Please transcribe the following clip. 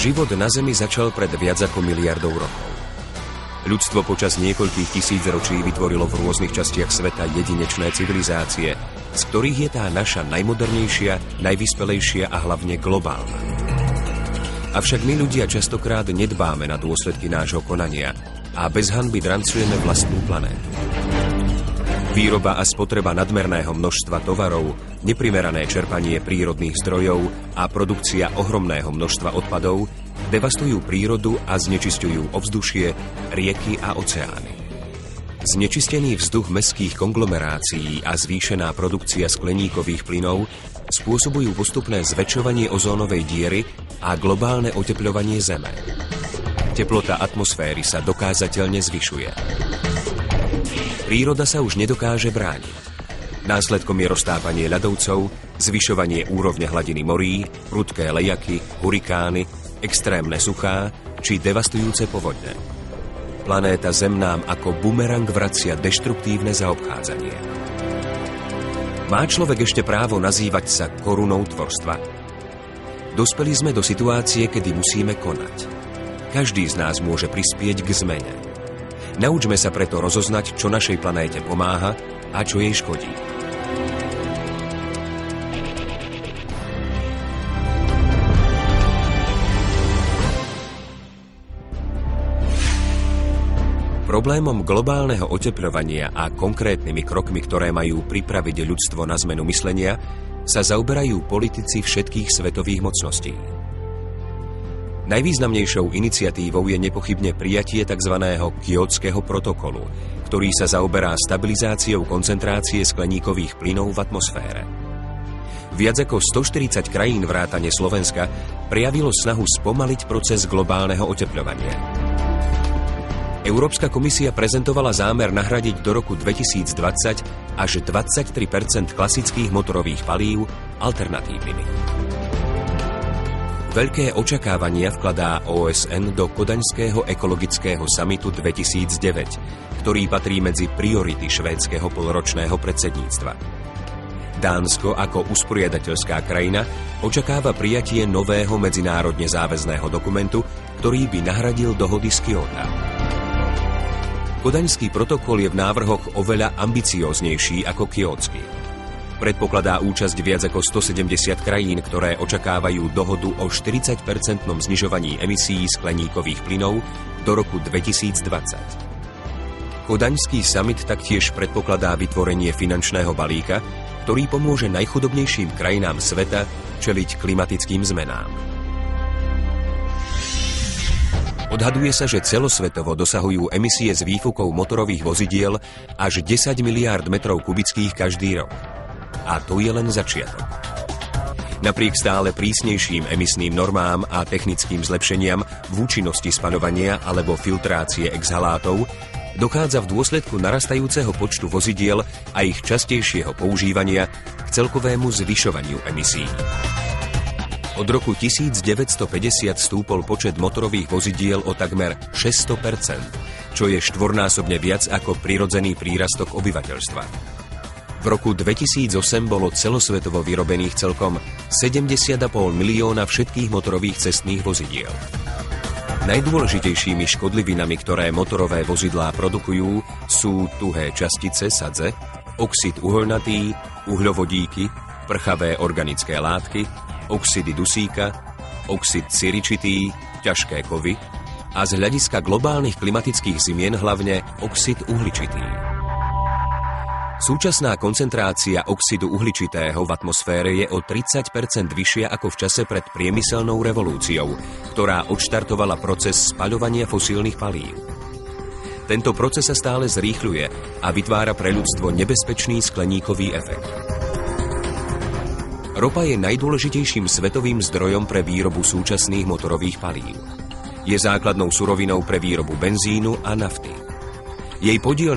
Život na Zemi začal pred viac ako miliardou rokov. Ľudstvo počas niekoľkých tisícročí vytvorilo v rôznych častiach sveta jedinečné civilizácie, z ktorých je tá naša najmodernejšia, najvyspelejšia a hlavne globálna. Avšak my ľudia častokrát nedbáme na dôsledky nášho konania a bez hanby drancujeme vlastnú planétu. Výroba a spotreba nadmerného množstva tovarov, neprimerané čerpanie prírodných zdrojov a produkcia ohromného množstva odpadov devastujú prírodu a znečisťujú ovzdušie, rieky a oceány. Znečistený vzduch mestských konglomerácií a zvýšená produkcia skleníkových plynov spôsobujú postupné zväčšovanie ozónovej diery a globálne otepľovanie Zeme. Teplota atmosféry sa dokázateľne zvyšuje. Príroda sa už nedokáže brániť. Následkom je roztápanie ľadovcov, zvyšovanie úrovne hladiny morí, prudké lejaky, hurikány, extrémne suchá či devastujúce povodne. Planéta Zem nám ako bumerang vracia deštruktívne zaobchádzanie. Má človek ešte právo nazývať sa korunou tvorstva? Dospeli sme do situácie, kedy musíme konať. Každý z nás môže prispieť k zmene. Naučme sa preto rozoznať, čo našej planéte pomáha a čo jej škodí. Problémom globálneho otepľovania a konkrétnymi krokmi, ktoré majú pripraviť ľudstvo na zmenu myslenia, sa zaoberajú politici všetkých svetových mocností. Najvýznamnejšou iniciatívou je nepochybne prijatie tzv. Kjótskeho protokolu, ktorý sa zaoberá stabilizáciou koncentrácie skleníkových plynov v atmosfére. Viac ako 140 krajín vrátane Slovenska prejavilo snahu spomaliť proces globálneho otepľovania. Európska komisia prezentovala zámer nahradiť do roku 2020 až 23% klasických motorových palív alternatívnymi. Veľké očakávania vkladá OSN do Kodaňského ekologického samitu 2009, ktorý patrí medzi priority švédskeho polročného predsedníctva. Dánsko ako usporiadateľská krajina očakáva prijatie nového medzinárodne záväzného dokumentu, ktorý by nahradil dohody z Kjóta. Kodaňský protokol je v návrhoch oveľa ambicióznejší ako kjótsky. Predpokladá účasť viac ako 170 krajín, ktoré očakávajú dohodu o 40-percentnom znižovaní emisí skleníkových plynov do roku 2020. Kodaňský summit taktiež predpokladá vytvorenie finančného balíka, ktorý pomôže najchudobnejším krajinám sveta čeliť klimatickým zmenám. Odhaduje sa, že celosvetovo dosahujú emisie z výfukov motorových vozidiel až 10 miliárd metrov kubických každý rok. A to je len začiatok. Napriek stále prísnejším emisným normám a technickým zlepšeniam v účinnosti spaľovania alebo filtrácie exhalátov dochádza v dôsledku narastajúceho počtu vozidiel a ich častejšieho používania k celkovému zvyšovaniu emisí. Od roku 1950 stúpol počet motorových vozidiel o takmer 600%, čo je štvornásobne viac ako prirodzený prírastok obyvateľstva. V roku 2008 bolo celosvetovo vyrobených celkom 70,5 milióna všetkých motorových cestných vozidiel. Najdôležitejšími škodlivinami, ktoré motorové vozidlá produkujú, sú tuhé častice sadze, oxid uholnatý, uhľovodíky, prchavé organické látky, oxidy dusíka, oxid siričitý, ťažké kovy a z hľadiska globálnych klimatických zmien hlavne oxid uhličitý. Súčasná koncentrácia oxidu uhličitého v atmosfére je o 30% vyššia ako v čase pred priemyselnou revolúciou, ktorá odštartovala proces spaľovania fosílnych palív. Tento proces sa stále zrýchľuje a vytvára pre ľudstvo nebezpečný skleníkový efekt. Ropa je najdôležitejším svetovým zdrojom pre výrobu súčasných motorových palív. Je základnou surovinou pre výrobu benzínu a nafty. Jej podiel